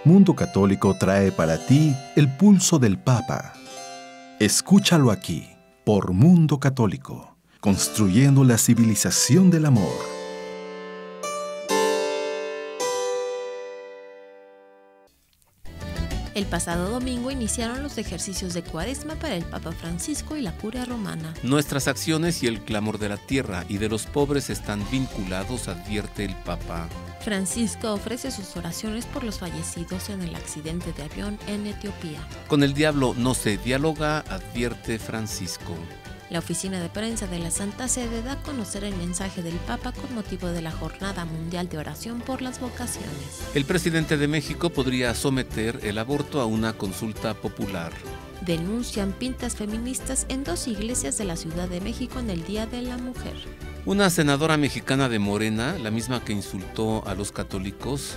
Mundo Católico trae para ti el pulso del Papa. Escúchalo aquí, por Mundo Católico, construyendo la civilización del amor. El pasado domingo iniciaron los ejercicios de Cuaresma para el Papa Francisco y la Curia Romana. Nuestras acciones y el clamor de la tierra y de los pobres están vinculados, advierte el Papa. Francisco ofrece sus oraciones por los fallecidos en el accidente de avión en Etiopía. Con el diablo no se dialoga, advierte Francisco. La oficina de prensa de la Santa Sede da a conocer el mensaje del Papa con motivo de la Jornada Mundial de Oración por las Vocaciones. El presidente de México podría someter el aborto a una consulta popular. Denuncian pintas feministas en 2 iglesias de la Ciudad de México en el Día de la Mujer. Una senadora mexicana de Morena, la misma que insultó a los católicos,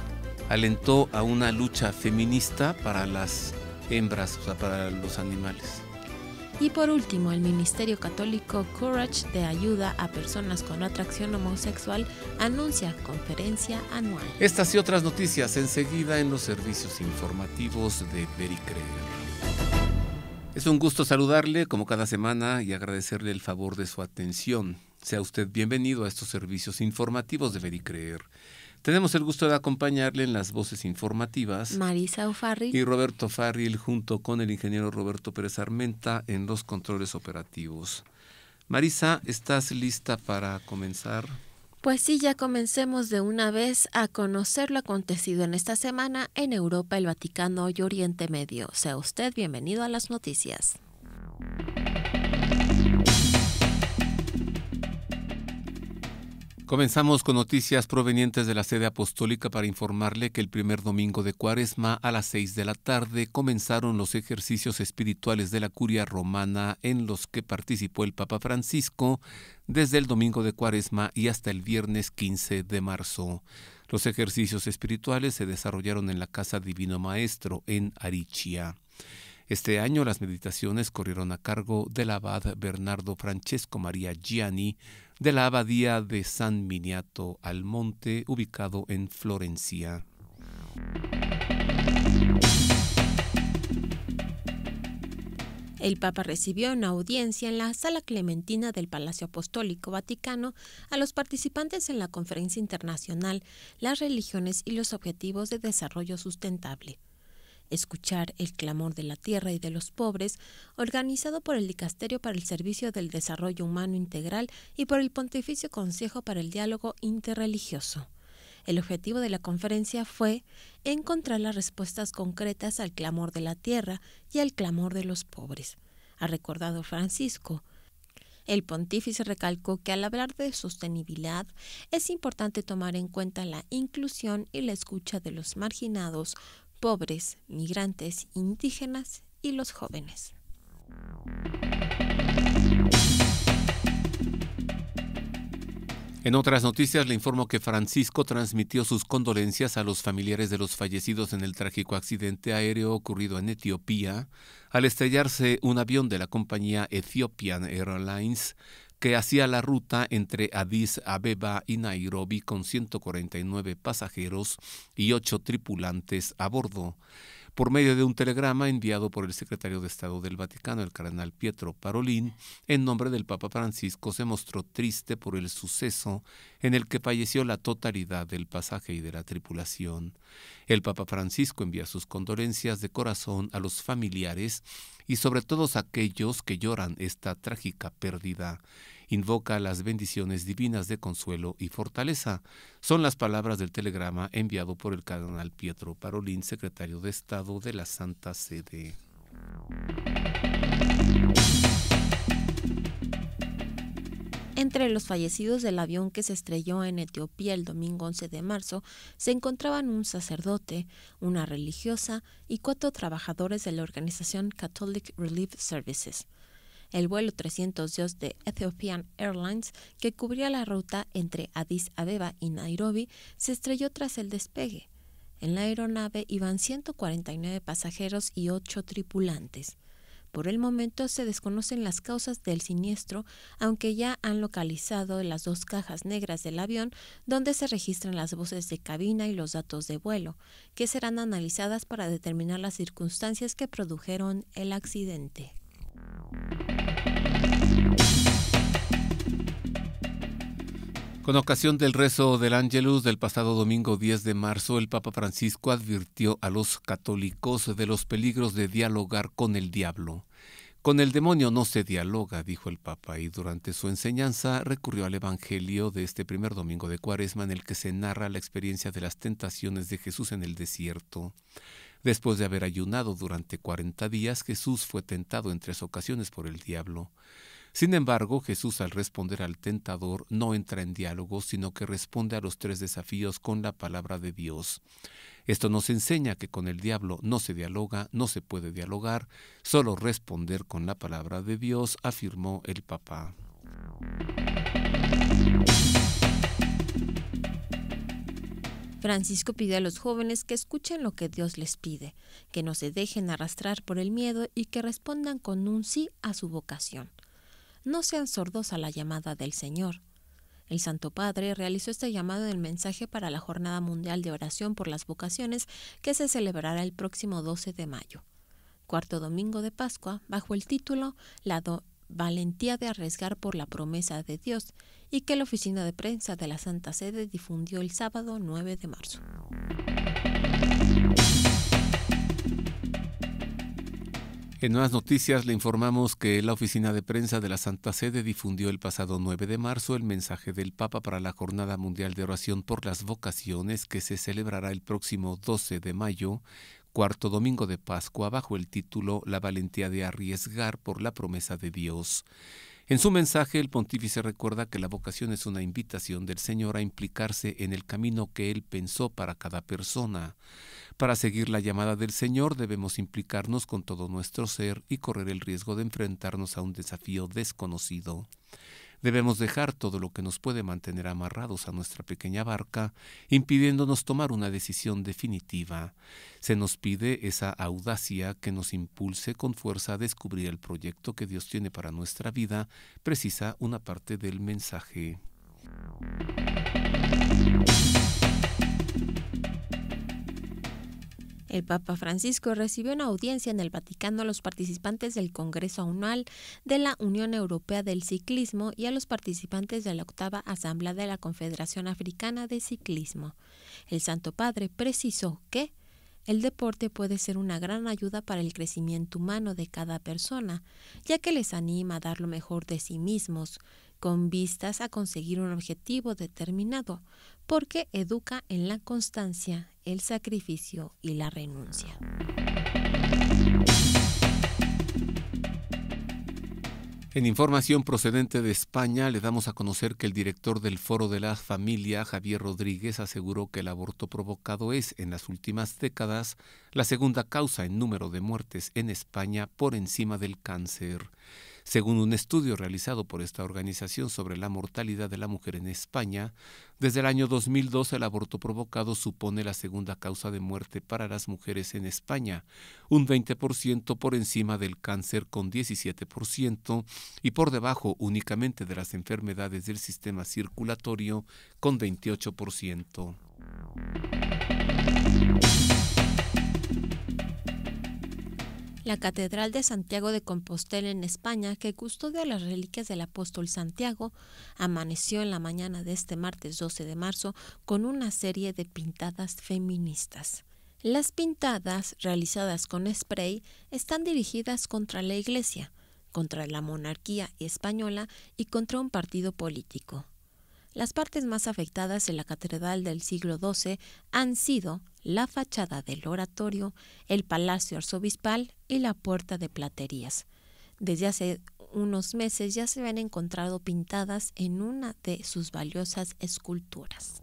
alentó a una lucha feminista para las hembras, o sea, para los animales. Y por último, el Ministerio Católico Courage de ayuda a personas con atracción homosexual anuncia conferencia anual. Estas y otras noticias enseguida en los servicios informativos de Vericreer. Es un gusto saludarle como cada semana y agradecerle el favor de su atención. Sea usted bienvenido a estos servicios informativos de Vericreer. Tenemos el gusto de acompañarle en las voces informativas Marisa O'Farrill y Roberto Farril, junto con el ingeniero Roberto Pérez Armenta en los controles operativos. Marisa, ¿estás lista para comenzar? Pues sí, ya comencemos de una vez a conocer lo acontecido en esta semana en Europa, el Vaticano y Oriente Medio. Sea usted bienvenido a las noticias. Comenzamos con noticias provenientes de la sede apostólica para informarle que el primer domingo de Cuaresma a las 6 de la tarde comenzaron los ejercicios espirituales de la Curia Romana en los que participó el Papa Francisco desde el domingo de Cuaresma y hasta el viernes 15 de marzo. Los ejercicios espirituales se desarrollaron en la Casa Divino Maestro en Aricia. Este año las meditaciones corrieron a cargo del abad Bernardo Francesco Maria Gianni de la abadía de San Miniato al Monte, ubicado en Florencia. El Papa recibió una audiencia en la Sala Clementina del Palacio Apostólico Vaticano a los participantes en la Conferencia Internacional Las Religiones y los Objetivos de Desarrollo Sustentable. Escuchar el clamor de la tierra y de los pobres, organizado por el Dicasterio para el Servicio del Desarrollo Humano Integral y por el Pontificio Consejo para el Diálogo Interreligioso. El objetivo de la conferencia fue encontrar las respuestas concretas al clamor de la tierra y al clamor de los pobres, ha recordado Francisco. El pontífice recalcó que al hablar de sostenibilidad es importante tomar en cuenta la inclusión y la escucha de los marginados, pobres, migrantes, indígenas y los jóvenes. En otras noticias le informo que Francisco transmitió sus condolencias a los familiares de los fallecidos en el trágico accidente aéreo ocurrido en Etiopía al estrellarse un avión de la compañía Ethiopian Airlines que hacía la ruta entre Addis Abeba y Nairobi con 149 pasajeros y 8 tripulantes a bordo. Por medio de un telegrama enviado por el secretario de Estado del Vaticano, el cardenal Pietro Parolin, en nombre del Papa Francisco se mostró triste por el suceso en el que falleció la totalidad del pasaje y de la tripulación. El Papa Francisco envía sus condolencias de corazón a los familiares y sobre todos aquellos que lloran esta trágica pérdida. Invoca las bendiciones divinas de consuelo y fortaleza. Son las palabras del telegrama enviado por el cardenal Pietro Parolin, secretario de Estado de la Santa Sede. Entre los fallecidos del avión que se estrelló en Etiopía el domingo 11 de marzo se encontraban un sacerdote, una religiosa y 4 trabajadores de la organización Catholic Relief Services. El vuelo 302 de Ethiopian Airlines, que cubría la ruta entre Addis Abeba y Nairobi, se estrelló tras el despegue. En la aeronave iban 149 pasajeros y 8 tripulantes. Por el momento se desconocen las causas del siniestro, aunque ya han localizado las 2 cajas negras del avión donde se registran las voces de cabina y los datos de vuelo, que serán analizadas para determinar las circunstancias que produjeron el accidente. Con ocasión del rezo del Ángelus del pasado domingo 10 de marzo, el Papa Francisco advirtió a los católicos de los peligros de dialogar con el diablo. Con el demonio no se dialoga, dijo el Papa, y durante su enseñanza recurrió al Evangelio de este primer domingo de Cuaresma, en el que se narra la experiencia de las tentaciones de Jesús en el desierto. Después de haber ayunado durante 40 días, Jesús fue tentado en 3 ocasiones por el diablo. Sin embargo, Jesús, al responder al tentador, no entra en diálogo, sino que responde a los 3 desafíos con la palabra de Dios. Esto nos enseña que con el diablo no se dialoga, no se puede dialogar, solo responder con la palabra de Dios, afirmó el Papa. Francisco pidió a los jóvenes que escuchen lo que Dios les pide, que no se dejen arrastrar por el miedo y que respondan con un sí a su vocación. No sean sordos a la llamada del Señor. El Santo Padre realizó este llamado en el mensaje para la Jornada Mundial de Oración por las Vocaciones, que se celebrará el próximo 12 de mayo, 4º domingo de Pascua, bajo el título La valentía de arriesgar por la promesa de Dios, y que la oficina de prensa de la Santa Sede difundió el sábado 9 de marzo. En nuevas noticias le informamos que la oficina de prensa de la Santa Sede difundió el pasado 9 de marzo el mensaje del Papa para la Jornada Mundial de Oración por las Vocaciones, que se celebrará el próximo 12 de mayo, 4º domingo de Pascua, bajo el título La valentía de arriesgar por la promesa de Dios. En su mensaje, el pontífice recuerda que la vocación es una invitación del Señor a implicarse en el camino que Él pensó para cada persona. Para seguir la llamada del Señor debemos implicarnos con todo nuestro ser y correr el riesgo de enfrentarnos a un desafío desconocido. Debemos dejar todo lo que nos puede mantener amarrados a nuestra pequeña barca, impidiéndonos tomar una decisión definitiva. Se nos pide esa audacia que nos impulse con fuerza a descubrir el proyecto que Dios tiene para nuestra vida, precisa una parte del mensaje. El Papa Francisco recibió una audiencia en el Vaticano a los participantes del Congreso Anual de la Unión Europea del Ciclismo y a los participantes de la 8ª Asamblea de la Confederación Africana de Ciclismo. El Santo Padre precisó que el deporte puede ser una gran ayuda para el crecimiento humano de cada persona, ya que les anima a dar lo mejor de sí mismos, con vistas a conseguir un objetivo determinado, porque educa en la constancia, el sacrificio y la renuncia. En información procedente de España, le damos a conocer que el director del Foro de la Familia, Javier Rodríguez, aseguró que el aborto provocado es, en las últimas décadas, la segunda causa en número de muertes en España por encima del cáncer. Según un estudio realizado por esta organización sobre la mortalidad de la mujer en España, desde el año 2002 el aborto provocado supone la segunda causa de muerte para las mujeres en España, un 20% por encima del cáncer con 17% y por debajo únicamente de las enfermedades del sistema circulatorio con 28%. La Catedral de Santiago de Compostela en España, que custodia las reliquias del apóstol Santiago, amaneció en la mañana de este martes 12 de marzo con una serie de pintadas feministas. Las pintadas, realizadas con spray, están dirigidas contra la Iglesia, contra la monarquía española y contra un partido político. Las partes más afectadas de la catedral del siglo XII han sido la fachada del oratorio, el palacio arzobispal y la puerta de platerías. Desde hace unos meses ya se habían encontrado pintadas en una de sus valiosas esculturas.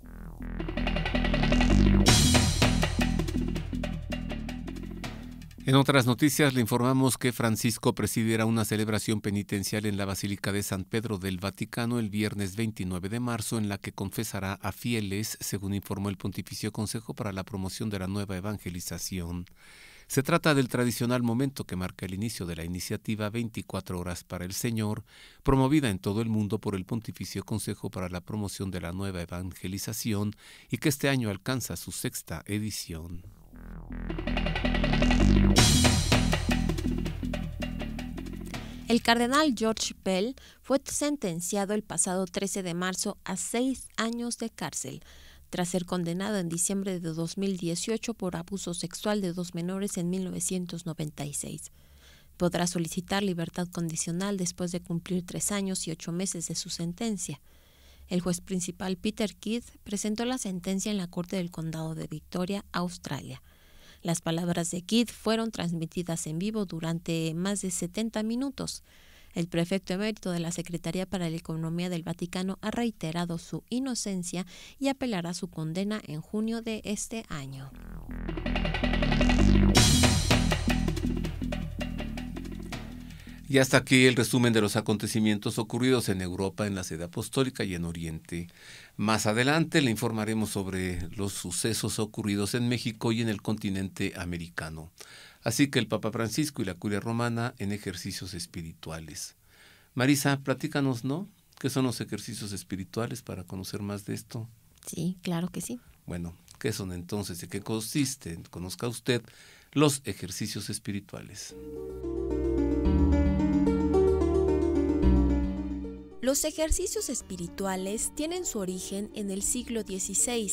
En otras noticias le informamos que Francisco presidirá una celebración penitencial en la Basílica de San Pedro del Vaticano el viernes 29 de marzo, en la que confesará a fieles, según informó el Pontificio Consejo para la Promoción de la Nueva Evangelización. Se trata del tradicional momento que marca el inicio de la iniciativa 24 Horas para el Señor, promovida en todo el mundo por el Pontificio Consejo para la Promoción de la Nueva Evangelización y que este año alcanza su 6ª edición. El cardenal George Pell fue sentenciado el pasado 13 de marzo a 6 años de cárcel, tras ser condenado en diciembre de 2018 por abuso sexual de 2 menores en 1996. Podrá solicitar libertad condicional después de cumplir 3 años y 8 meses de su sentencia. El juez principal Peter Kidd presentó la sentencia en la Corte del Condado de Victoria, Australia. Las palabras de Kidd fueron transmitidas en vivo durante más de 70 minutos. El prefecto emérito de la Secretaría para la Economía del Vaticano ha reiterado su inocencia y apelará su condena en junio de este año. Y hasta aquí el resumen de los acontecimientos ocurridos en Europa, en la Sede Apostólica y en Oriente. Más adelante le informaremos sobre los sucesos ocurridos en México y en el continente americano. Así que el Papa Francisco y la Curia Romana en ejercicios espirituales. Marisa, platícanos, ¿no? ¿Qué son los ejercicios espirituales para conocer más de esto? Sí, claro que sí. Bueno, ¿qué son entonces? ¿De qué consisten? Conozca usted los ejercicios espirituales. Los ejercicios espirituales tienen su origen en el siglo XVI,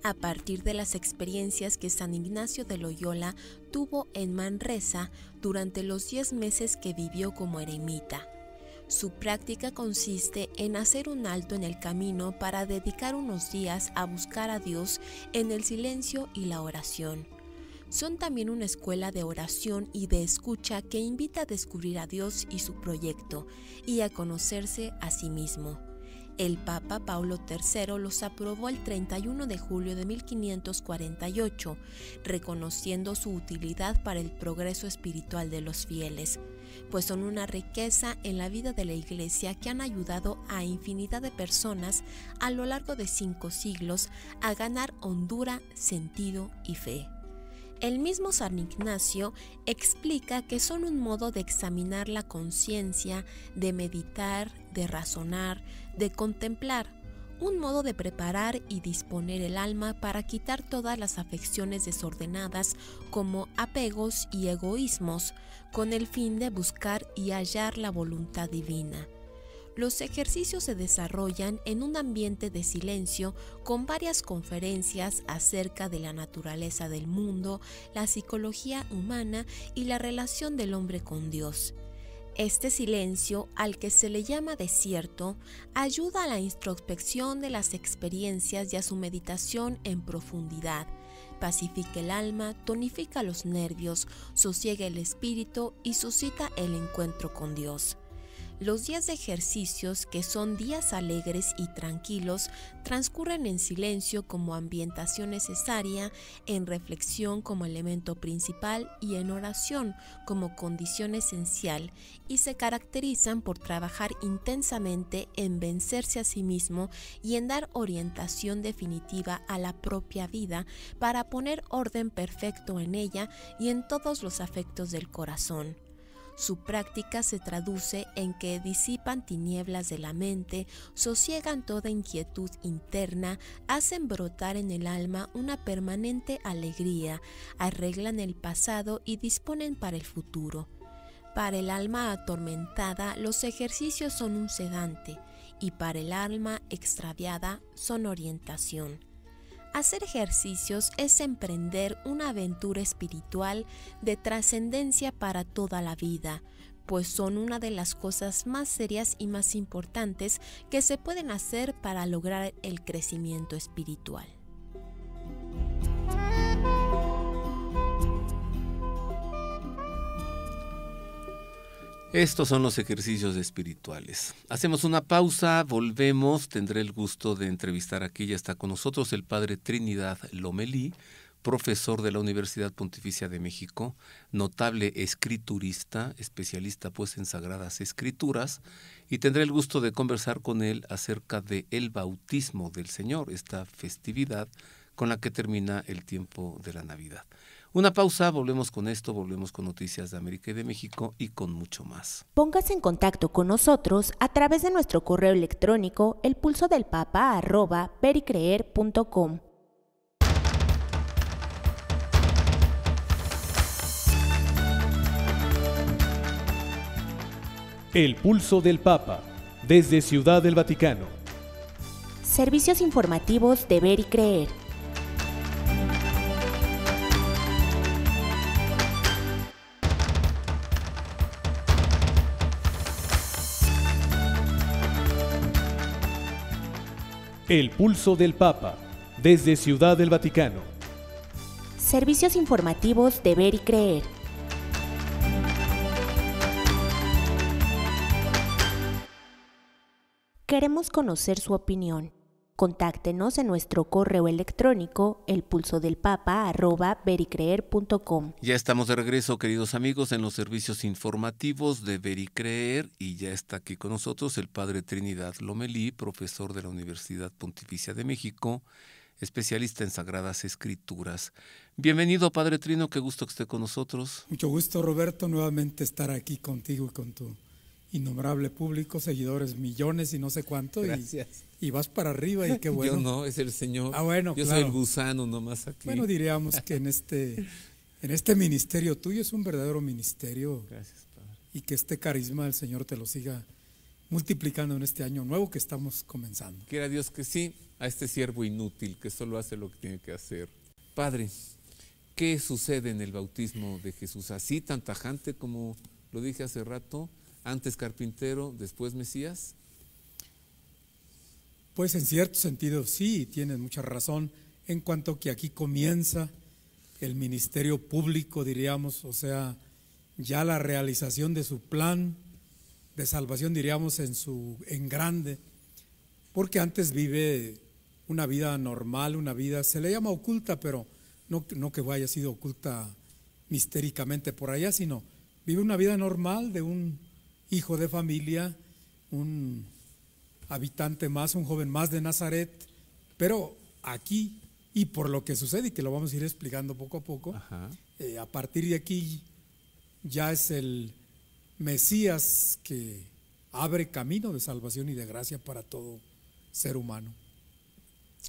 a partir de las experiencias que San Ignacio de Loyola tuvo en Manresa durante los 10 meses que vivió como eremita. Su práctica consiste en hacer un alto en el camino para dedicar unos días a buscar a Dios en el silencio y la oración. Son también una escuela de oración y de escucha que invita a descubrir a Dios y su proyecto, y a conocerse a sí mismo. El Papa Paulo III los aprobó el 31 de julio de 1548, reconociendo su utilidad para el progreso espiritual de los fieles, pues son una riqueza en la vida de la Iglesia que han ayudado a infinidad de personas a lo largo de 5 siglos a ganar hondura, sentido y fe. El mismo San Ignacio explica que son un modo de examinar la conciencia, de meditar, de razonar, de contemplar, un modo de preparar y disponer el alma para quitar todas las afecciones desordenadas como apegos y egoísmos, con el fin de buscar y hallar la voluntad divina. Los ejercicios se desarrollan en un ambiente de silencio con varias conferencias acerca de la naturaleza del mundo, la psicología humana y la relación del hombre con Dios. Este silencio, al que se le llama desierto, ayuda a la introspección de las experiencias y a su meditación en profundidad. Pacifica el alma, tonifica los nervios, sosiega el espíritu y suscita el encuentro con Dios. Los días de ejercicios, que son días alegres y tranquilos, transcurren en silencio como ambientación necesaria, en reflexión como elemento principal y en oración como condición esencial, y se caracterizan por trabajar intensamente en vencerse a sí mismo y en dar orientación definitiva a la propia vida para poner orden perfecto en ella y en todos los afectos del corazón. Su práctica se traduce en que disipan tinieblas de la mente, sosiegan toda inquietud interna, hacen brotar en el alma una permanente alegría, arreglan el pasado y disponen para el futuro. Para el alma atormentada, los ejercicios son un sedante, y para el alma extraviada son orientación. Hacer ejercicios es emprender una aventura espiritual de trascendencia para toda la vida, pues son una de las cosas más serias y más importantes que se pueden hacer para lograr el crecimiento espiritual. Estos son los ejercicios espirituales. Hacemos una pausa, volvemos. Tendré el gusto de entrevistar aquí, ya está con nosotros el padre Trinidad Lomelí, profesor de la Universidad Pontificia de México, notable escriturista, especialista pues en Sagradas Escrituras, y tendré el gusto de conversar con él acerca de el bautismo del Señor, esta festividad con la que termina el tiempo de la Navidad. Una pausa, volvemos con esto, volvemos con noticias de América y de México y con mucho más. Póngase en contacto con nosotros a través de nuestro correo electrónico elpulsodelpapa@vericreer.com. El Pulso del Papa, desde Ciudad del Vaticano. Servicios informativos de Ver y Creer. El Pulso del Papa, desde Ciudad del Vaticano. Servicios informativos de Ver y Creer. Queremos conocer su opinión. Contáctenos en nuestro correo electrónico elpulsodelpapa@vericreer.com. Ya estamos de regreso, queridos amigos, en los servicios informativos de Ver y Creer, y ya está aquí con nosotros el Padre Trinidad Lomelí, profesor de la Universidad Pontificia de México, especialista en Sagradas Escrituras. Bienvenido, Padre Trino, qué gusto que esté con nosotros. Mucho gusto, Roberto, nuevamente estar aquí contigo y con tu innombrable público, seguidores, millones y no sé cuánto. Gracias. Y vas para arriba y qué bueno. Yo no, es el Señor. Bueno, yo claro. soy el gusano nomás aquí. Bueno, diríamos que en este ministerio tuyo es un verdadero ministerio. Gracias, Padre. Y que este carisma del Señor te lo siga multiplicando en este año nuevo que estamos comenzando. Quiera Dios que sí, a este siervo inútil que solo hace lo que tiene que hacer. Padre, ¿qué sucede en el bautismo de Jesús? Así tan tajante como lo dije hace rato, antes carpintero, después Mesías. Pues en cierto sentido sí, tienes mucha razón, en cuanto que aquí comienza el ministerio público, diríamos, o sea, ya la realización de su plan de salvación, diríamos, en grande, porque antes vive una vida normal, una vida, se le llama oculta, pero no que haya sido oculta mistéricamente por allá, sino vive una vida normal de un hijo de familia, un habitante más, un joven más de Nazaret, pero aquí, y por lo que sucede, y que lo vamos a ir explicando poco a poco, a partir de aquí ya es el Mesías que abre camino de salvación y de gracia para todo ser humano.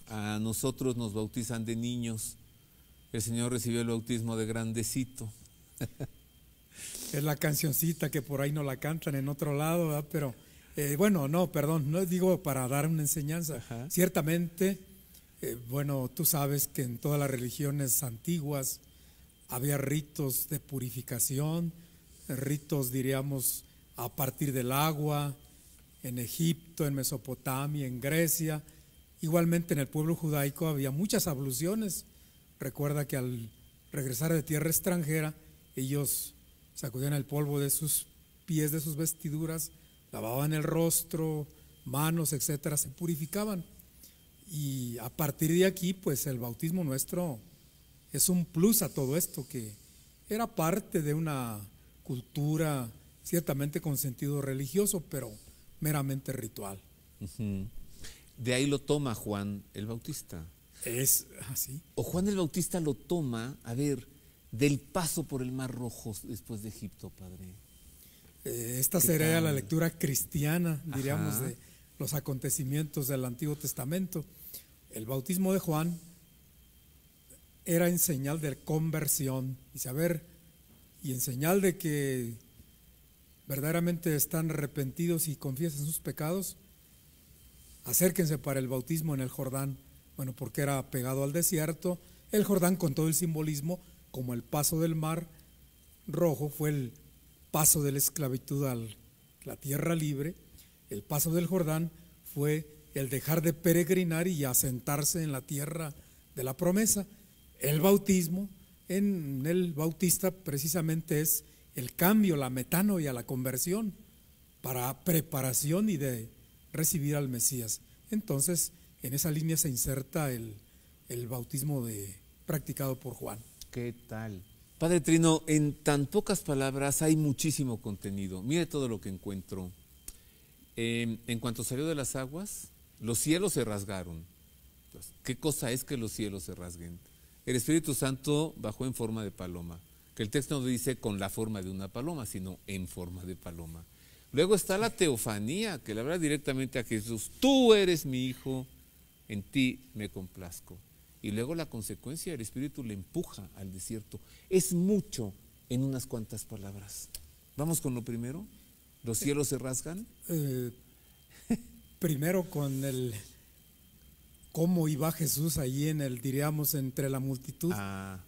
A nosotros nos bautizan de niños, el Señor recibió el bautismo de grandecito. Es la cancioncita que por ahí no la cantan en otro lado, ¿verdad? Pero bueno, no digo para dar una enseñanza. Ajá. Ciertamente, bueno, tú sabes que en todas las religiones antiguas había ritos de purificación, ritos, diríamos, a partir del agua, en Egipto, en Mesopotamia, en Grecia. Igualmente en el pueblo judaico había muchas abluciones. Recuerda que al regresar de tierra extranjera, ellos sacudían el polvo de sus pies, de sus vestiduras, lavaban el rostro, manos, etcétera, se purificaban. Y a partir de aquí, pues el bautismo nuestro es un plus a todo esto, que era parte de una cultura ciertamente con sentido religioso, pero meramente ritual. Uh-huh. De ahí lo toma Juan el Bautista. Es así. O Juan el Bautista lo toma, a ver, del paso por el Mar Rojo después de Egipto, Padre. Esta sería la lectura cristiana, diríamos, de los acontecimientos del Antiguo Testamento. El bautismo de Juan era en señal de conversión, y en señal de que verdaderamente están arrepentidos y confiesan sus pecados, acérquense para el bautismo en el Jordán. Bueno, porque era pegado al desierto. El Jordán, con todo el simbolismo, como el paso del Mar Rojo fue el paso de la esclavitud a la tierra libre, el paso del Jordán fue el dejar de peregrinar y asentarse en la tierra de la promesa. El bautismo en el bautista precisamente es el cambio, la metanoia, la conversión para preparación y de recibir al Mesías. Entonces, en esa línea se inserta el bautismo practicado por Juan. ¿Qué tal? Padre Trino, en tan pocas palabras hay muchísimo contenido. Mire todo lo que encuentro. En cuanto salió de las aguas, los cielos se rasgaron. Entonces, ¿qué cosa es que los cielos se rasguen? El Espíritu Santo bajó en forma de paloma, que el texto no dice con la forma de una paloma, sino en forma de paloma. Luego está la teofanía, que le habla directamente a Jesús: tú eres mi hijo, en ti me complazco. Y luego la consecuencia, el Espíritu le empuja al desierto. Es mucho en unas cuantas palabras. Vamos con lo primero. ¿Los cielos se rasgan? Primero con el cómo iba Jesús allí diríamos, entre la multitud.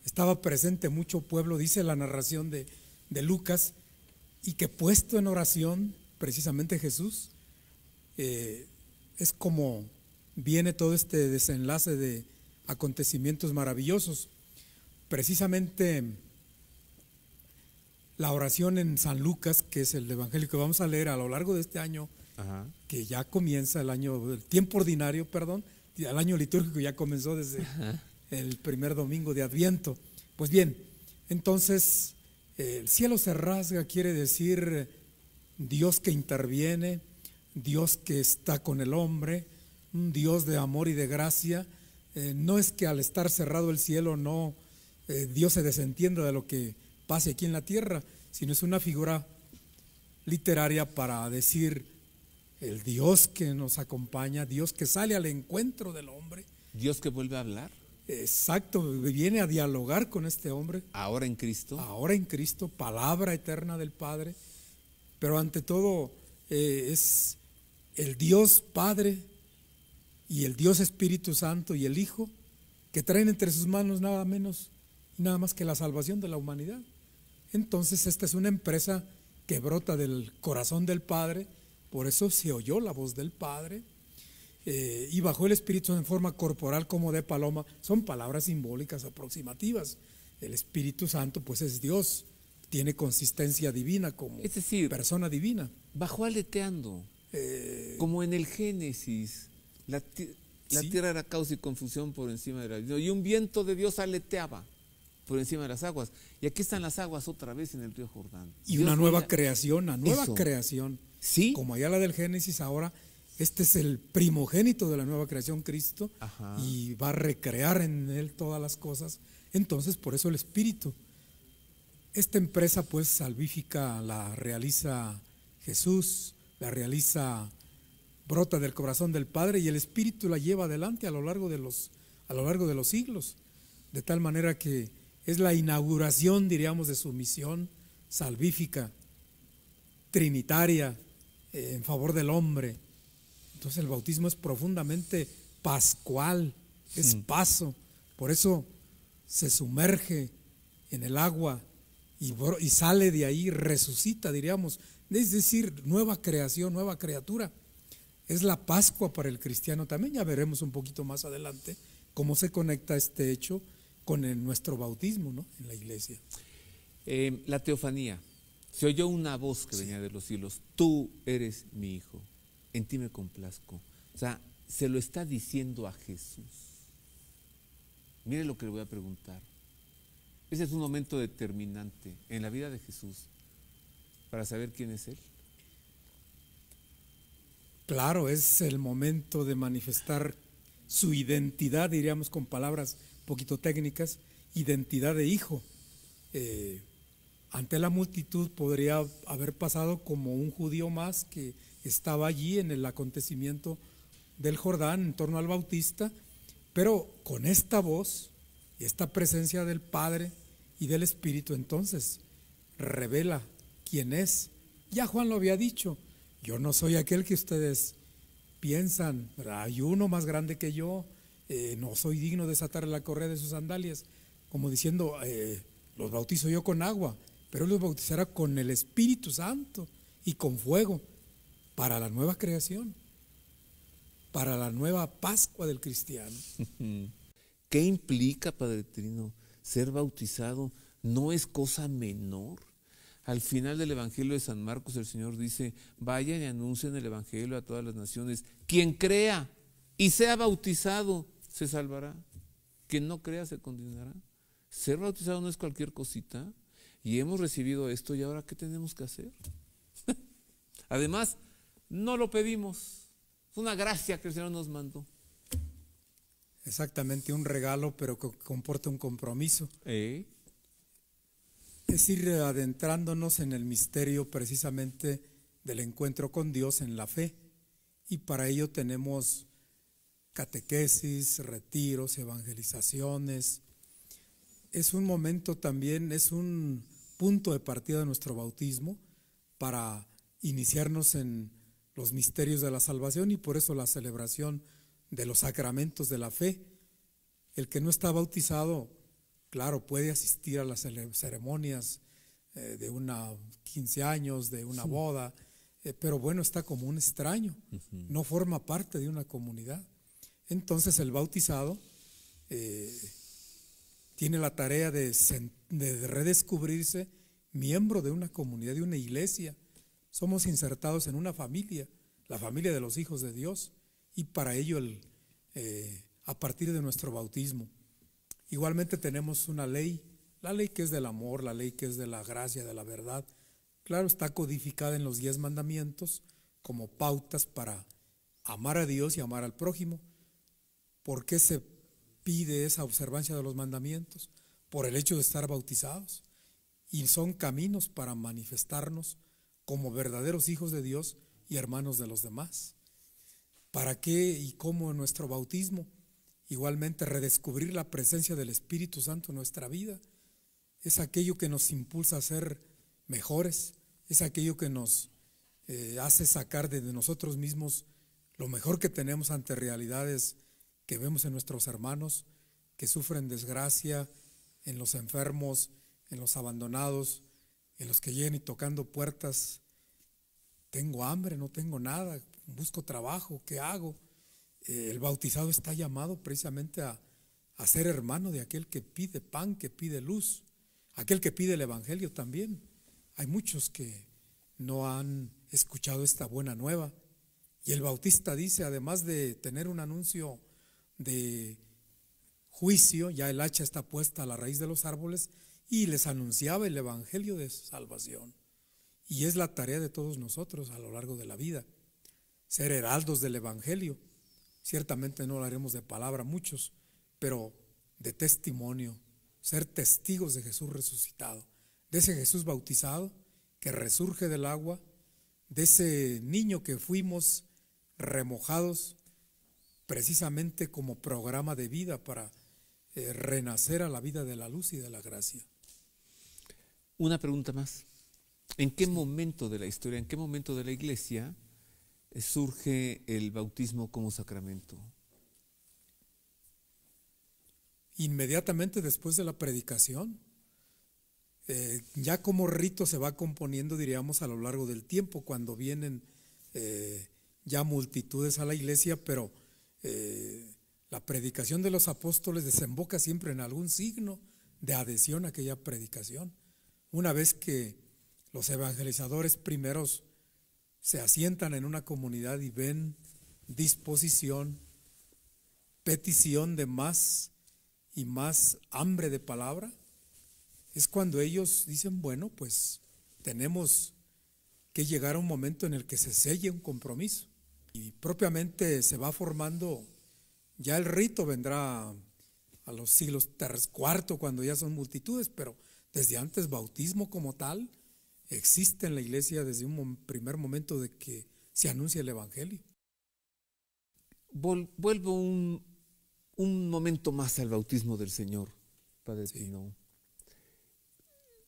Estaba presente mucho pueblo, dice la narración de Lucas, y que puesto en oración, precisamente Jesús, es como viene todo este desenlace de acontecimientos maravillosos. Precisamente la oración en San Lucas, que es el evangelio que vamos a leer a lo largo de este año, que ya comienza el tiempo ordinario, el año litúrgico ya comenzó desde el primer domingo de Adviento. Pues bien, entonces el cielo se rasga quiere decir Dios que interviene, Dios que está con el hombre, un Dios de amor y de gracia. No es que al estar cerrado el cielo Dios se desentienda de lo que pase aquí en la tierra, sino es una figura literaria para decir el Dios que nos acompaña, Dios que sale al encuentro del hombre. Dios que vuelve a hablar. Exacto, viene a dialogar con este hombre. Ahora en Cristo. Ahora en Cristo, palabra eterna del Padre. Pero ante todo es el Dios Padre y el Dios Espíritu Santo y el Hijo, que traen entre sus manos nada menos y nada más que la salvación de la humanidad. Entonces esta es una empresa que brota del corazón del Padre. Por eso se oyó la voz del Padre y bajó el Espíritu en forma corporal como de paloma. Son palabras simbólicas aproximativas. El Espíritu Santo pues es Dios, tiene consistencia divina como persona divina. Bajó aleteando, como en el Génesis. La tierra era caos y confusión por encima de la... Y un viento de Dios aleteaba por encima de las aguas. Y aquí están las aguas otra vez en el río Jordán. Y una nueva creación, creación. ¿Sí? Como allá la del Génesis, ahora este es el primogénito de la nueva creación, Cristo, y va a recrear en él todas las cosas. Entonces, por eso el Espíritu. Esta empresa pues salvífica la realiza Jesús, brota del corazón del Padre, y el Espíritu la lleva adelante a lo largo de los siglos, de tal manera que es la inauguración, diríamos, de su misión salvífica, trinitaria, en favor del hombre. Entonces el bautismo es profundamente pascual, es paso, por eso se sumerge en el agua y sale de ahí, resucita, diríamos, es decir, nueva creación, nueva criatura. Es la Pascua para el cristiano también. Ya veremos un poquito más adelante cómo se conecta este hecho con nuestro bautismo, ¿no?, en la iglesia. La teofanía. Se oyó una voz que venía de los cielos: tú eres mi hijo, en ti me complazco. O sea, se lo está diciendo a Jesús. Mire lo que le voy a preguntar. Ese es un momento determinante en la vida de Jesús para saber quién es Él. Claro, es el momento de manifestar su identidad, diríamos con palabras un poquito técnicas, identidad de hijo. Ante la multitud podría haber pasado como un judío más que estaba allí en el acontecimiento del Jordán en torno al Bautista, pero con esta voz y esta presencia del Padre y del Espíritu, entonces revela quién es. Ya Juan lo había dicho: yo no soy aquel que ustedes piensan, hay uno más grande que yo, no soy digno de desatarle la correa de sus sandalias, como diciendo, los bautizo yo con agua, pero él los bautizará con el Espíritu Santo y con fuego, para la nueva creación, para la nueva Pascua del cristiano. ¿Qué implica, Padre Trino? Ser bautizado no es cosa menor. Al final del Evangelio de San Marcos, el Señor dice: vayan y anuncien el Evangelio a todas las naciones. Quien crea y sea bautizado se salvará. Quien no crea se condenará. Ser bautizado no es cualquier cosita. Y hemos recibido esto, ¿y ahora qué tenemos que hacer? Además, no lo pedimos. Es una gracia que el Señor nos mandó. Exactamente, un regalo, pero que comporta un compromiso. ¿Eh? Es ir adentrándonos en el misterio precisamente del encuentro con Dios en la fe. Y para ello tenemos catequesis, retiros, evangelizaciones. Es un momento también, es un punto de partida de nuestro bautismo para iniciarnos en los misterios de la salvación, y por eso la celebración de los sacramentos de la fe. El que no está bautizado, claro, puede asistir a las ceremonias de una 15 años, de una boda, pero bueno, está como un extraño, no forma parte de una comunidad. Entonces el bautizado tiene la tarea de redescubrirse miembro de una comunidad, de una iglesia. Somos insertados en una familia, la familia de los hijos de Dios, y para ello a partir de nuestro bautismo. Igualmente tenemos una ley, la ley que es del amor, la ley que es de la gracia, de la verdad. Claro, está codificada en los 10 mandamientos como pautas para amar a Dios y amar al prójimo. ¿Por qué se pide esa observancia de los mandamientos? Por el hecho de estar bautizados. Y son caminos para manifestarnos como verdaderos hijos de Dios y hermanos de los demás. ¿Para qué y cómo en nuestro bautismo? Igualmente redescubrir la presencia del Espíritu Santo en nuestra vida. Es aquello que nos impulsa a ser mejores, es aquello que nos hace sacar de nosotros mismos lo mejor que tenemos ante realidades que vemos en nuestros hermanos que sufren desgracia, en los enfermos, en los abandonados, en los que llegan y tocando puertas. Tengo hambre, no tengo nada, busco trabajo, ¿qué hago? El bautizado está llamado precisamente a ser hermano de aquel que pide pan, que pide luz, aquel que pide el evangelio también. Hay muchos que no han escuchado esta buena nueva. Y el bautista dice, además de tener un anuncio de juicio, ya el hacha está puesta a la raíz de los árboles, y les anunciaba el evangelio de salvación. Y es la tarea de todos nosotros a lo largo de la vida, ser heraldos del evangelio. Ciertamente no lo haremos de palabra muchos, pero de testimonio, ser testigos de Jesús resucitado, de ese Jesús bautizado que resurge del agua, de ese niño que fuimos remojados precisamente como programa de vida para renacer a la vida de la luz y de la gracia. Una pregunta más. ¿En qué momento de la historia, en qué momento de la iglesia surge el bautismo como sacramento? Inmediatamente después de la predicación. Ya como rito se va componiendo, diríamos, a lo largo del tiempo, cuando vienen ya multitudes a la iglesia, pero la predicación de los apóstoles desemboca siempre en algún signo de adhesión a aquella predicación. Una vez que los evangelizadores primeros se asientan en una comunidad y ven disposición, petición de más y más hambre de palabra, es cuando ellos dicen, bueno, pues tenemos que llegar a un momento en el que se selle un compromiso. Y propiamente se va formando, ya el rito vendrá a los siglos IV, cuando ya son multitudes, pero desde antes bautismo como tal existe en la iglesia desde un primer momento de que se anuncia el evangelio. Vuelvo un momento más al bautismo del Señor, Padre Pino.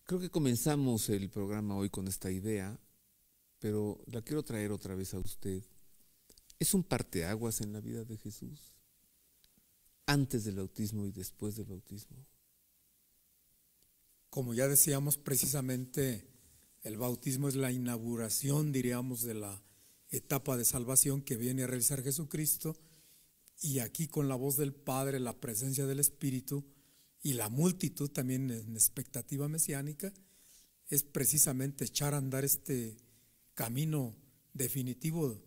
Creo que comenzamos el programa hoy con esta idea, pero la quiero traer otra vez a usted. ¿Es un parteaguas en la vida de Jesús? Antes del bautismo y después del bautismo. Como ya decíamos, precisamente el bautismo es la inauguración, diríamos, de la etapa de salvación que viene a realizar Jesucristo, y aquí con la voz del Padre, la presencia del Espíritu y la multitud también en expectativa mesiánica, es precisamente echar a andar este camino definitivo,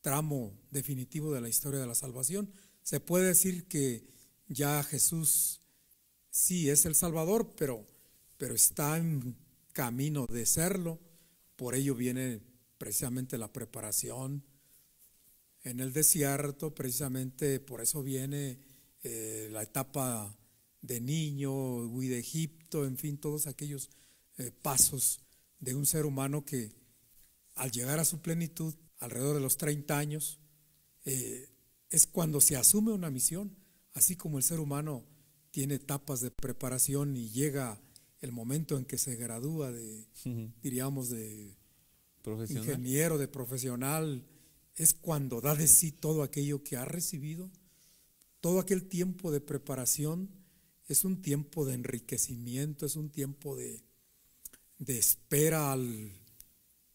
tramo definitivo de la historia de la salvación. Se puede decir que ya Jesús sí es el Salvador, pero está en camino de serlo. Por ello viene precisamente la preparación en el desierto, precisamente por eso viene la etapa de niño, huí de Egipto, en fin, todos aquellos pasos de un ser humano que al llegar a su plenitud, alrededor de los 30 años, es cuando se asume una misión, así como el ser humano tiene etapas de preparación y llega el momento en que se gradúa diríamos, de ingeniero, de profesional, es cuando da de sí todo aquello que ha recibido. Todo aquel tiempo de preparación es un tiempo de enriquecimiento, es un tiempo de espera al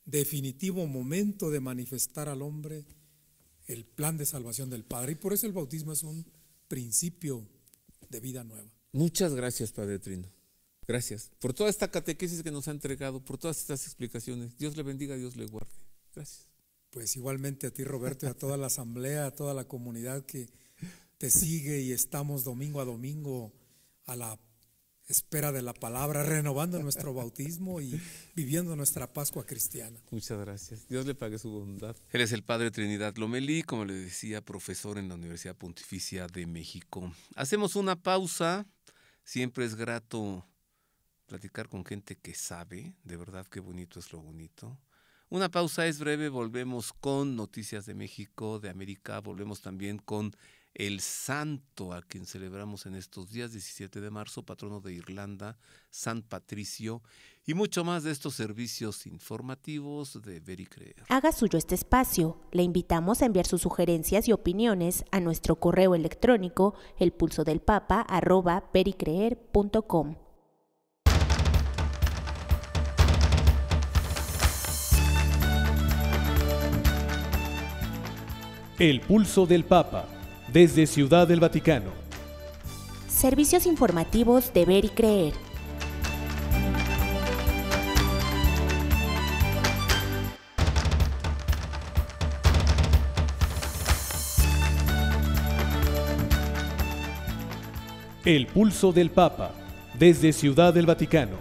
definitivo momento de manifestar al hombre el plan de salvación del Padre. Y por eso el bautismo es un principio de vida nueva. Muchas gracias, Padre Trino. Gracias por toda esta catequesis que nos ha entregado, por todas estas explicaciones. Dios le bendiga, Dios le guarde. Gracias. Pues igualmente a ti, Roberto, y a toda la asamblea, a toda la comunidad que te sigue, y estamos domingo a domingo a la espera de la palabra, renovando nuestro bautismo y viviendo nuestra Pascua cristiana. Muchas gracias. Dios le pague su bondad. Él es el Padre Trinidad Lomelí, como le decía, profesor en la Universidad Pontificia de México. Hacemos una pausa. Siempre es grato platicar con gente que sabe, de verdad qué bonito es lo bonito. Una pausa es breve, volvemos con Noticias de México, de América, volvemos también con el santo a quien celebramos en estos días, 17 de marzo, patrono de Irlanda, San Patricio, y mucho más de estos servicios informativos de Ver y Creer. Haga suyo este espacio. Le invitamos a enviar sus sugerencias y opiniones a nuestro correo electrónico elpulsodelpapa@vericreer.com. El Pulso del Papa, desde Ciudad del Vaticano. Servicios informativos de Ver y Creer. El Pulso del Papa, desde Ciudad del Vaticano.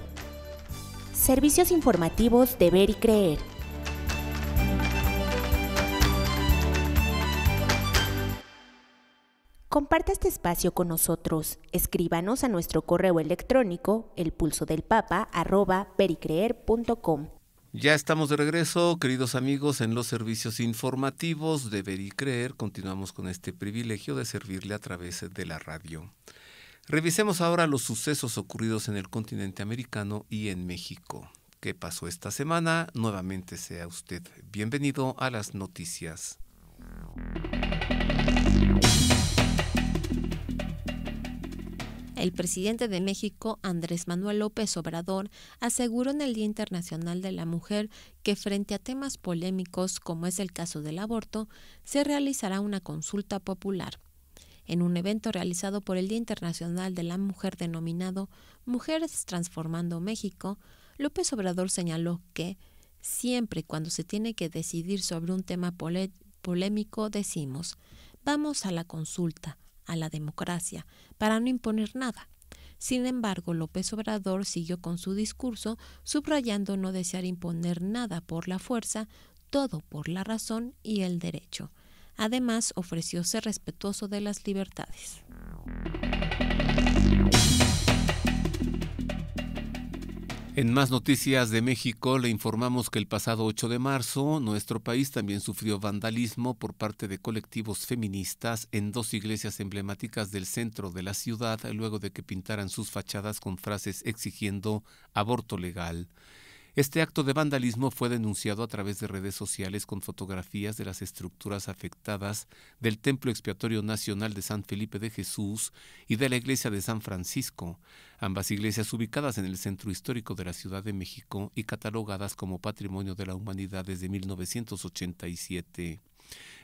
Servicios informativos de Ver y Creer. Comparta este espacio con nosotros. Escríbanos a nuestro correo electrónico elpulsodelpapa@vericreer.com. Ya estamos de regreso, queridos amigos, en los servicios informativos de Ver y Creer. Continuamos con este privilegio de servirle a través de la radio. Revisemos ahora los sucesos ocurridos en el continente americano y en México. ¿Qué pasó esta semana? Nuevamente sea usted bienvenido a las noticias. El presidente de México, Andrés Manuel López Obrador, aseguró en el Día Internacional de la Mujer que frente a temas polémicos como es el caso del aborto, se realizará una consulta popular. En un evento realizado por el Día Internacional de la Mujer denominado Mujeres Transformando México, López Obrador señaló que siempre cuando se tiene que decidir sobre un tema polémico decimos, vamos a la consulta, a la democracia, para no imponer nada. Sin embargo, López Obrador siguió con su discurso, subrayando no desear imponer nada por la fuerza, todo por la razón y el derecho. Además, ofreció ser respetuoso de las libertades. En más noticias de México, le informamos que el pasado 8 de marzo, nuestro país también sufrió vandalismo por parte de colectivos feministas en dos iglesias emblemáticas del centro de la ciudad, luego de que pintaran sus fachadas con frases exigiendo aborto legal. Este acto de vandalismo fue denunciado a través de redes sociales con fotografías de las estructuras afectadas del Templo Expiatorio Nacional de San Felipe de Jesús y de la Iglesia de San Francisco, ambas iglesias ubicadas en el centro histórico de la Ciudad de México y catalogadas como Patrimonio de la Humanidad desde 1987.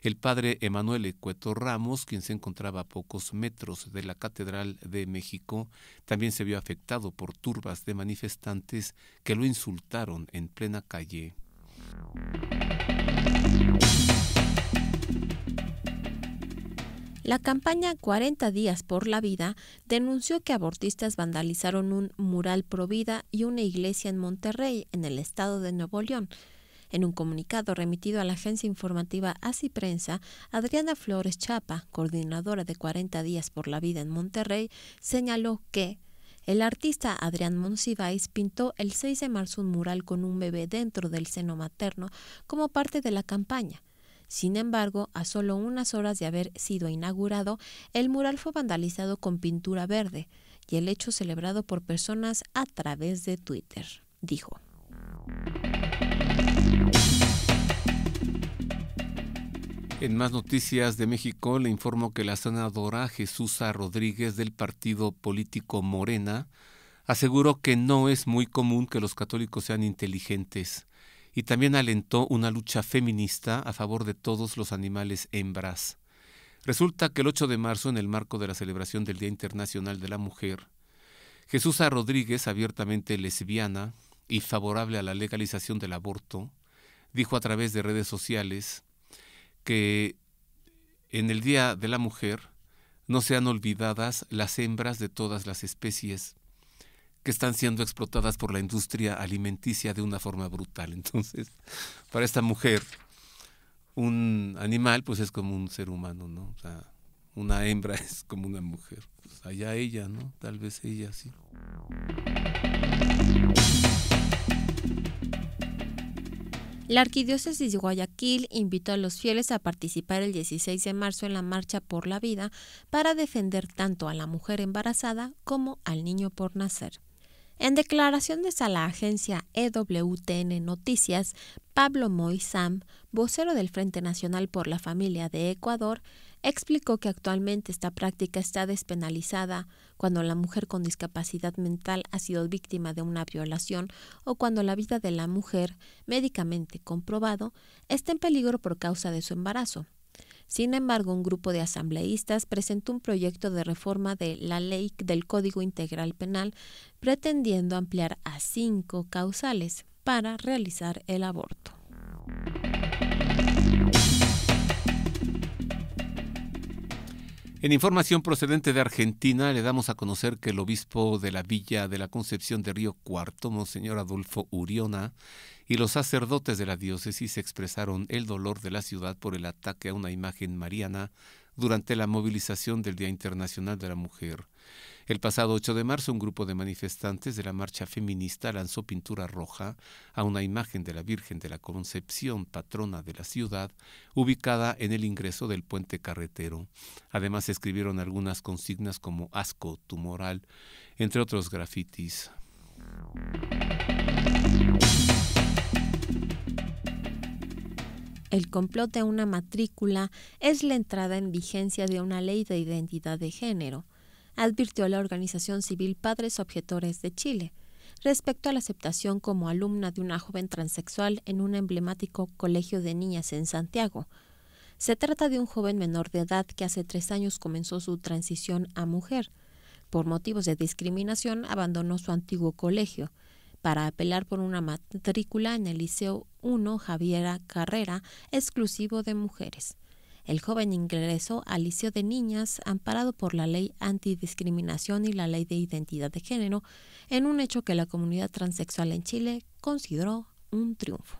El padre Emanuel Ecueto Ramos, quien se encontraba a pocos metros de la Catedral de México, también se vio afectado por turbas de manifestantes que lo insultaron en plena calle. La campaña 40 días por la vida denunció que abortistas vandalizaron un mural pro vida y una iglesia en Monterrey, en el estado de Nuevo León. En un comunicado remitido a la agencia informativa Así Prensa, Adriana Flores Chapa, coordinadora de 40 días por la vida en Monterrey, señaló que el artista Adrián Monsiváis pintó el 6 de marzo un mural con un bebé dentro del seno materno como parte de la campaña. Sin embargo, a solo unas horas de haber sido inaugurado, el mural fue vandalizado con pintura verde y el hecho celebrado por personas a través de Twitter, dijo. En más noticias de México, le informo que la senadora Jesúsa Rodríguez del partido político Morena aseguró que no es muy común que los católicos sean inteligentes y también alentó una lucha feminista a favor de todos los animales hembras. Resulta que el 8 de marzo, en el marco de la celebración del Día Internacional de la Mujer, Jesúsa Rodríguez, abiertamente lesbiana y favorable a la legalización del aborto, dijo a través de redes sociales que en el Día de la Mujer no sean olvidadas las hembras de todas las especies que están siendo explotadas por la industria alimenticia de una forma brutal. Entonces, para esta mujer, un animal pues es como un ser humano, ¿no? O sea, una hembra es como una mujer. Pues allá ella, ¿no? Tal vez ella sí. La Arquidiócesis de Guayaquil invitó a los fieles a participar el 16 de marzo en la Marcha por la Vida para defender tanto a la mujer embarazada como al niño por nacer. En declaraciones a la agencia EWTN Noticias, Pablo Moizam, vocero del Frente Nacional por la Familia de Ecuador, explicó que actualmente esta práctica está despenalizada cuando la mujer con discapacidad mental ha sido víctima de una violación o cuando la vida de la mujer, médicamente comprobado, está en peligro por causa de su embarazo. Sin embargo, un grupo de asambleístas presentó un proyecto de reforma de la ley del Código Integral Penal pretendiendo ampliar a 5 causales para realizar el aborto. En información procedente de Argentina, le damos a conocer que el obispo de la Villa de la Concepción de Río Cuarto, Monseñor Adolfo Uriona, y los sacerdotes de la diócesis expresaron el dolor de la ciudad por el ataque a una imagen mariana durante la movilización del Día Internacional de la Mujer. El pasado 8 de marzo, un grupo de manifestantes de la marcha feminista lanzó pintura roja a una imagen de la Virgen de la Concepción, patrona de la ciudad, ubicada en el ingreso del puente carretero. Además, escribieron algunas consignas como "Asco, tu moral", entre otros grafitis. El complot de una matrícula es la entrada en vigencia de una ley de identidad de género, advirtió la organización civil Padres Objetores de Chile, respecto a la aceptación como alumna de una joven transexual en un emblemático colegio de niñas en Santiago. Se trata de un joven menor de edad que hace 3 años comenzó su transición a mujer. Por motivos de discriminación, abandonó su antiguo colegio para apelar por una matrícula en el Liceo 1 Javiera Carrera, exclusivo de mujeres. El joven ingresó al Liceo de Niñas, amparado por la Ley Antidiscriminación y la Ley de Identidad de Género, en un hecho que la comunidad transexual en Chile consideró un triunfo.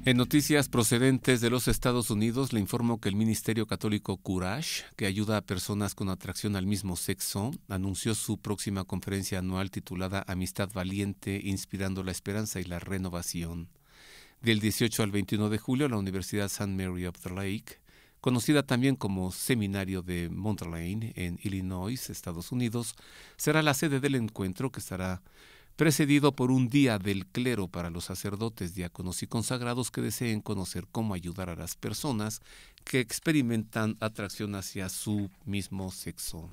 En noticias procedentes de los Estados Unidos, le informo que el Ministerio Católico Courage, que ayuda a personas con atracción al mismo sexo, anunció su próxima conferencia anual titulada Amistad Valiente, inspirando la esperanza y la renovación. Del 18 al 21 de julio, la Universidad St. Mary of the Lake, conocida también como Seminario de Montlaine en Illinois, Estados Unidos, será la sede del encuentro, que estará precedido por un día del clero para los sacerdotes, diáconos y consagrados que deseen conocer cómo ayudar a las personas que experimentan atracción hacia su mismo sexo.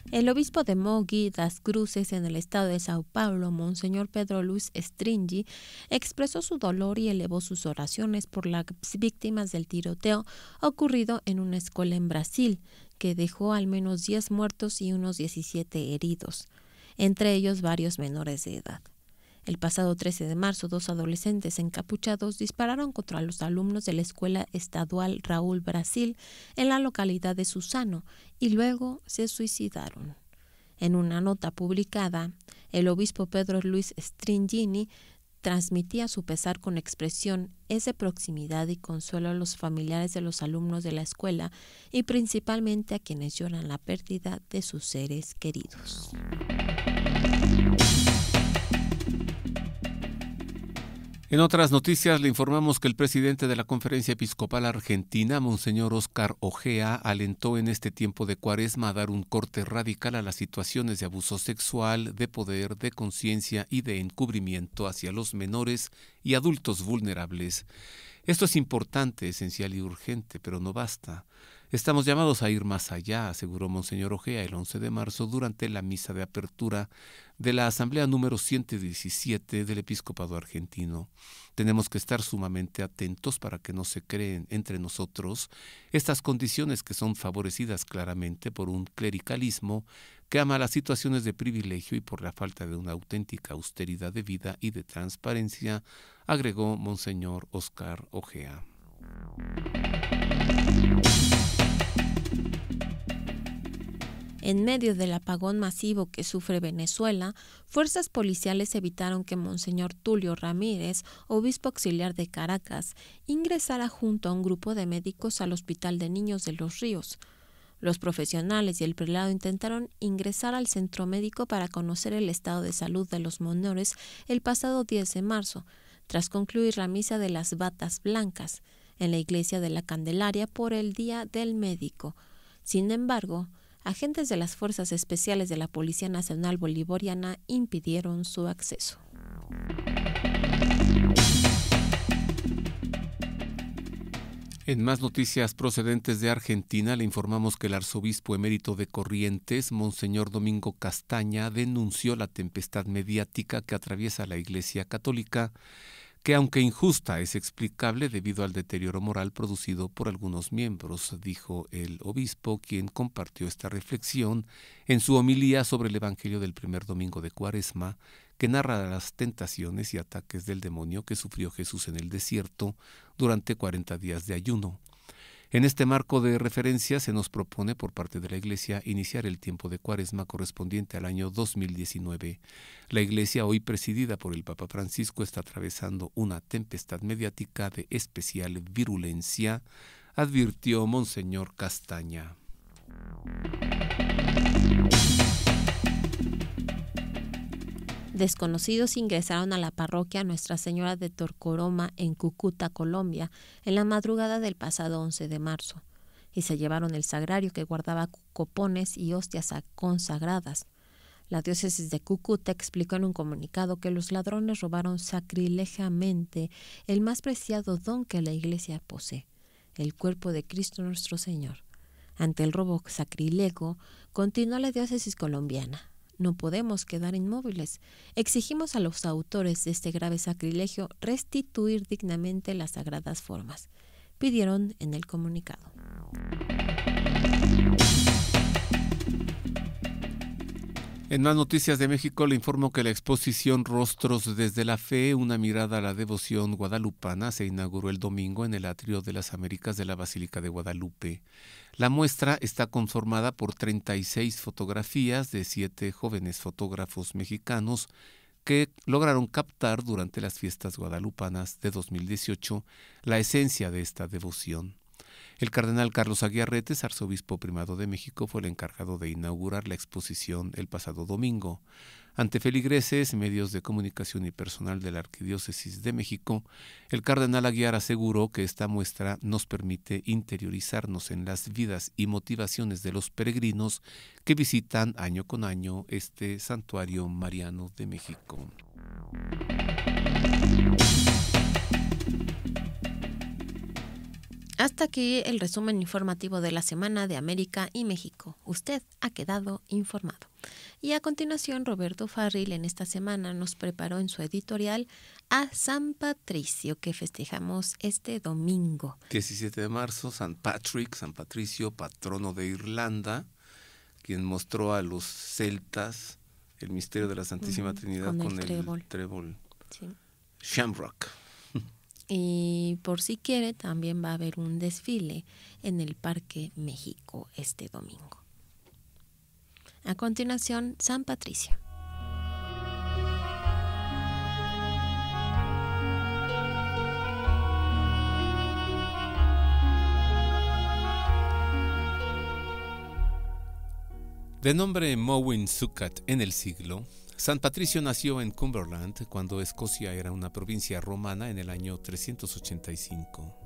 El obispo de Mogi das Cruzes, en el estado de Sao Paulo, Monseñor Pedro Luis Stringi, expresó su dolor y elevó sus oraciones por las víctimas del tiroteo ocurrido en una escuela en Brasil, que dejó al menos 10 muertos y unos 17 heridos, entre ellos varios menores de edad. El pasado 13 de marzo, 2 adolescentes encapuchados dispararon contra los alumnos de la Escuela Estadual Raúl Brasil en la localidad de Susano y luego se suicidaron. En una nota publicada, el obispo Pedro Luis Stringini transmitía su pesar con expresión, es de proximidad y consuelo a los familiares de los alumnos de la escuela y principalmente a quienes lloran la pérdida de sus seres queridos. En otras noticias le informamos que el presidente de la Conferencia Episcopal Argentina, Monseñor Óscar Ojea, alentó en este tiempo de Cuaresma a dar un corte radical a las situaciones de abuso sexual, de poder, de conciencia y de encubrimiento hacia los menores y adultos vulnerables. Esto es importante, esencial y urgente, pero no basta. Estamos llamados a ir más allá, aseguró Monseñor Ojea el 11 de marzo durante la misa de apertura de la Asamblea número 117 del Episcopado Argentino. Tenemos que estar sumamente atentos para que no se creen entre nosotros estas condiciones que son favorecidas claramente por un clericalismo que ama las situaciones de privilegio y por la falta de una auténtica austeridad de vida y de transparencia, agregó Monseñor Óscar Ojea. En medio del apagón masivo que sufre Venezuela, fuerzas policiales evitaron que Monseñor Tulio Ramírez, obispo auxiliar de Caracas, ingresara junto a un grupo de médicos al Hospital de Niños de Los Ríos. Los profesionales y el prelado intentaron ingresar al centro médico para conocer el estado de salud de los menores el pasado 10 de marzo, tras concluir la misa de las batas blancas en la iglesia de la Candelaria por el Día del Médico. Sin embargo, agentes de las Fuerzas Especiales de la Policía Nacional Bolivariana impidieron su acceso. En más noticias procedentes de Argentina, le informamos que el arzobispo emérito de Corrientes, Monseñor Domingo Castaña, denunció la tempestad mediática que atraviesa la Iglesia Católica, que aunque injusta es explicable debido al deterioro moral producido por algunos miembros, dijo el obispo, quien compartió esta reflexión en su homilía sobre el Evangelio del primer domingo de Cuaresma, que narra las tentaciones y ataques del demonio que sufrió Jesús en el desierto durante 40 días de ayuno. En este marco de referencia se nos propone por parte de la Iglesia iniciar el tiempo de Cuaresma correspondiente al año 2019. La Iglesia, hoy presidida por el Papa Francisco, está atravesando una tempestad mediática de especial virulencia, advirtió Monseñor Castaña. Desconocidos ingresaron a la parroquia Nuestra Señora de Torcoroma en Cúcuta, Colombia, en la madrugada del pasado 11 de marzo, y se llevaron el sagrario que guardaba copones y hostias consagradas. La diócesis de Cúcuta explicó en un comunicado que los ladrones robaron sacrilegiamente el más preciado don que la Iglesia posee, el cuerpo de Cristo nuestro Señor. Ante el robo sacrilego, continuó la diócesis colombiana. No podemos quedar inmóviles. Exigimos a los autores de este grave sacrilegio restituir dignamente las sagradas formas, pidieron en el comunicado. En más noticias de México le informo que la exposición Rostros desde la Fe, una mirada a la devoción guadalupana, se inauguró el domingo en el Atrio de las Américas de la Basílica de Guadalupe. La muestra está conformada por 36 fotografías de 7 jóvenes fotógrafos mexicanos que lograron captar durante las fiestas guadalupanas de 2018 la esencia de esta devoción. El cardenal Carlos Aguiarretes, arzobispo primado de México, fue el encargado de inaugurar la exposición el pasado domingo. Ante feligreses, medios de comunicación y personal de la Arquidiócesis de México, el cardenal Aguiar aseguró que esta muestra nos permite interiorizarnos en las vidas y motivaciones de los peregrinos que visitan año con año este santuario mariano de México. Hasta aquí el resumen informativo de la semana de América y México. Usted ha quedado informado. Y a continuación, Roberto Farril en esta semana nos preparó en su editorial a San Patricio, que festejamos este domingo. 17 de marzo, San Patrick, San Patricio, patrono de Irlanda, quien mostró a los celtas el misterio de la Santísima Trinidad con el trébol. Sí. Shamrock. Y por si quiere, también va a haber un desfile en el Parque México este domingo. A continuación, San Patricio. De nombre Mowin Sucat en el siglo, San Patricio nació en Cumberland cuando Escocia era una provincia romana en el año 385.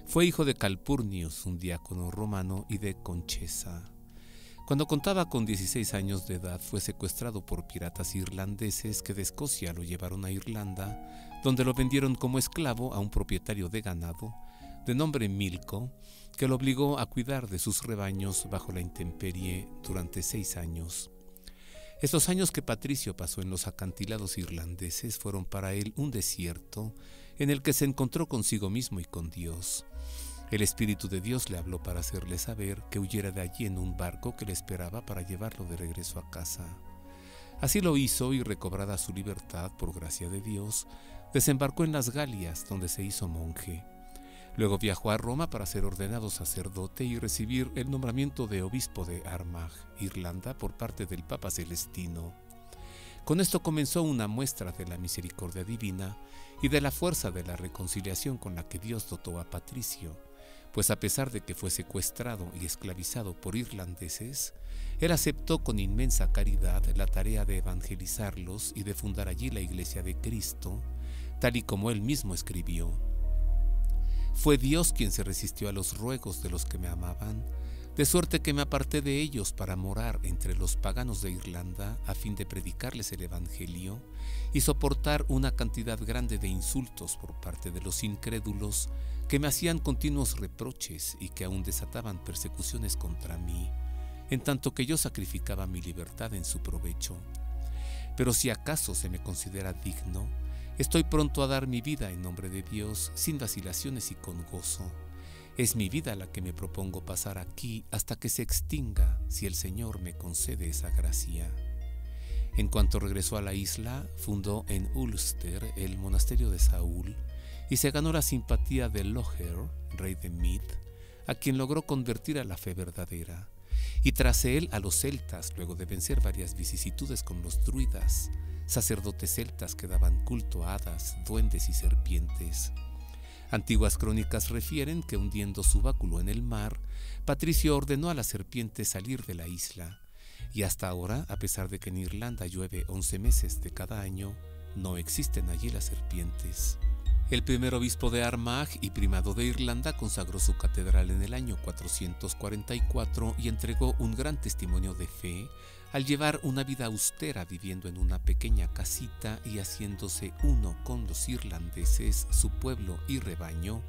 Fue hijo de Calpurnius, un diácono romano, y de Conchesa. Cuando contaba con 16 años de edad, fue secuestrado por piratas irlandeses que de Escocia lo llevaron a Irlanda, donde lo vendieron como esclavo a un propietario de ganado, de nombre Milco, que lo obligó a cuidar de sus rebaños bajo la intemperie durante 6 años. Estos años que Patricio pasó en los acantilados irlandeses fueron para él un desierto en el que se encontró consigo mismo y con Dios. El Espíritu de Dios le habló para hacerle saber que huyera de allí en un barco que le esperaba para llevarlo de regreso a casa. Así lo hizo y, recobrada su libertad por gracia de Dios, desembarcó en las Galias, donde se hizo monje. Luego viajó a Roma para ser ordenado sacerdote y recibir el nombramiento de obispo de Armagh, Irlanda, por parte del Papa Celestino. Con esto comenzó una muestra de la misericordia divina y de la fuerza de la reconciliación con la que Dios dotó a Patricio, pues a pesar de que fue secuestrado y esclavizado por irlandeses, él aceptó con inmensa caridad la tarea de evangelizarlos y de fundar allí la Iglesia de Cristo, tal y como él mismo escribió. Fue Dios quien se resistió a los ruegos de los que me amaban, de suerte que me aparté de ellos para morar entre los paganos de Irlanda a fin de predicarles el Evangelio y soportar una cantidad grande de insultos por parte de los incrédulos que me hacían continuos reproches y que aún desataban persecuciones contra mí, en tanto que yo sacrificaba mi libertad en su provecho. Pero si acaso se me considera digno, estoy pronto a dar mi vida en nombre de Dios, sin vacilaciones y con gozo. Es mi vida la que me propongo pasar aquí hasta que se extinga, si el Señor me concede esa gracia. En cuanto regresó a la isla, fundó en Ulster el monasterio de Saúl y se ganó la simpatía de Loher, rey de Meath, a quien logró convertir a la fe verdadera, y tras él a los celtas, luego de vencer varias vicisitudes con los druidas, sacerdotes celtas que daban culto a hadas, duendes y serpientes. Antiguas crónicas refieren que, hundiendo su báculo en el mar, Patricio ordenó a las serpientes salir de la isla, y hasta ahora, a pesar de que en Irlanda llueve 11 meses de cada año, no existen allí las serpientes. El primer obispo de Armagh y primado de Irlanda consagró su catedral en el año 444 y entregó un gran testimonio de fe al llevar una vida austera, viviendo en una pequeña casita y haciéndose uno con los irlandeses, su pueblo y rebaño,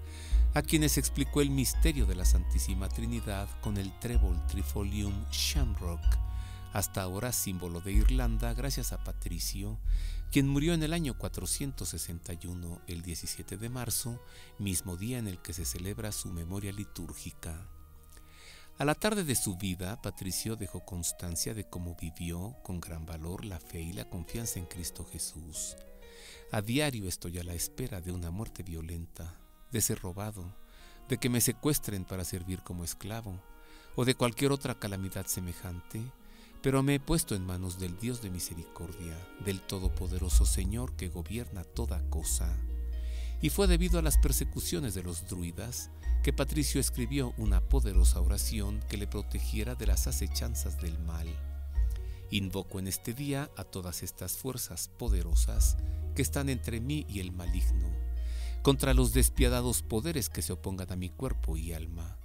a quienes explicó el misterio de la Santísima Trinidad con el trébol Trifolium Shamrock, hasta ahora símbolo de Irlanda gracias a Patricio, quien murió en el año 461, el 17 de marzo, mismo día en el que se celebra su memoria litúrgica. A la tarde de su vida, Patricio dejó constancia de cómo vivió con gran valor la fe y la confianza en Cristo Jesús. A diario estoy a la espera de una muerte violenta, de ser robado, de que me secuestren para servir como esclavo, o de cualquier otra calamidad semejante, pero me he puesto en manos del Dios de misericordia, del Todopoderoso Señor que gobierna toda cosa. Y fue debido a las persecuciones de los druidas que Patricio escribió una poderosa oración que le protegiera de las acechanzas del mal. Invoco en este día a todas estas fuerzas poderosas que están entre mí y el maligno, contra los despiadados poderes que se opongan a mi cuerpo y alma,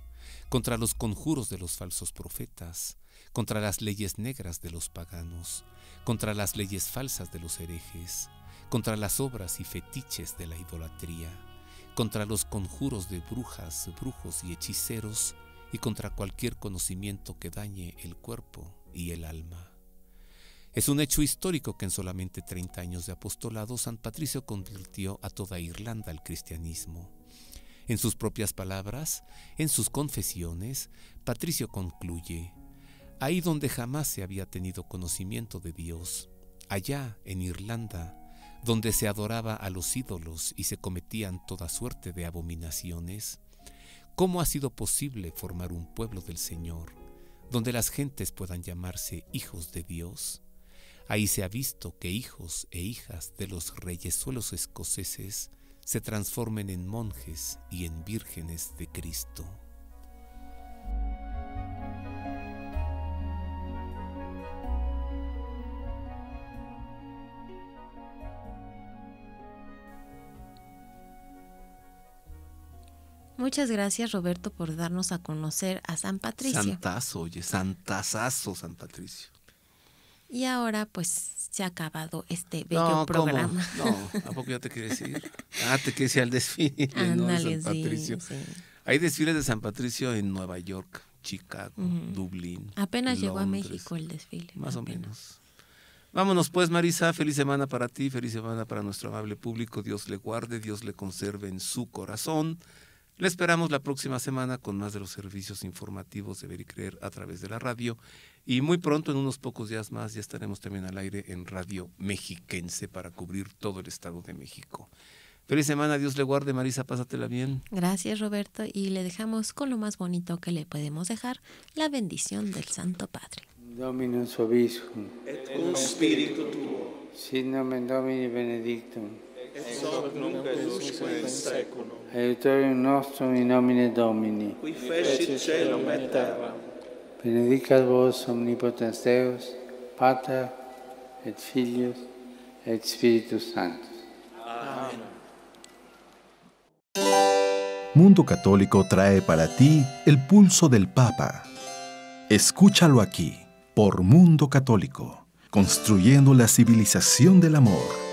contra los conjuros de los falsos profetas, contra las leyes negras de los paganos, contra las leyes falsas de los herejes, contra las obras y fetiches de la idolatría, contra los conjuros de brujas, brujos y hechiceros, y contra cualquier conocimiento que dañe el cuerpo y el alma. Es un hecho histórico que en solamente 30 años de apostolado San Patricio convirtió a toda Irlanda al cristianismo. En sus propias palabras, en sus confesiones, Patricio concluye: ahí donde jamás se había tenido conocimiento de Dios, allá en Irlanda, donde se adoraba a los ídolos y se cometían toda suerte de abominaciones, ¿cómo ha sido posible formar un pueblo del Señor, donde las gentes puedan llamarse hijos de Dios? Ahí se ha visto que hijos e hijas de los reyesuelos escoceses se transformen en monjes y en vírgenes de Cristo. Muchas gracias, Roberto, por darnos a conocer a San Patricio. Santazo, oye, santazazo San Patricio. Y ahora pues se ha acabado este bello programa. ¿Cómo? No, ¿a poco ya te quieres ir? Te quieres ir al desfile, Ándale, ¿no? San Patricio. Sí. Hay desfiles de San Patricio en Nueva York, Chicago, Dublín. Apenas llegó a Londres. México el desfile. Más o menos. Vámonos pues, Marisa, feliz semana para ti, feliz semana para nuestro amable público. Dios le guarde, Dios le conserve en su corazón. Le esperamos la próxima semana con más de los servicios informativos de Ver y Creer a través de la radio. Y muy pronto, en unos pocos días más, ya estaremos también al aire en Radio Mexiquense para cubrir todo el Estado de México. Feliz semana, Dios le guarde. Marisa, pásatela bien. Gracias, Roberto. Y le dejamos con lo más bonito que le podemos dejar, la bendición del Santo Padre. Dominus vobiscum. Et cum spiritu tuo. Sit nomen Domini benedictum. Et hoc nunc et usque in seculum. Aiutorium nostrum in nomine Domini. Qui fecit caelum et terram. Benedicat vos omnipotens Deus, Pater et Filius et Spiritus Sanctus. Amén. Mundo Católico trae para ti el pulso del Papa. Escúchalo aquí, por Mundo Católico, construyendo la civilización del amor.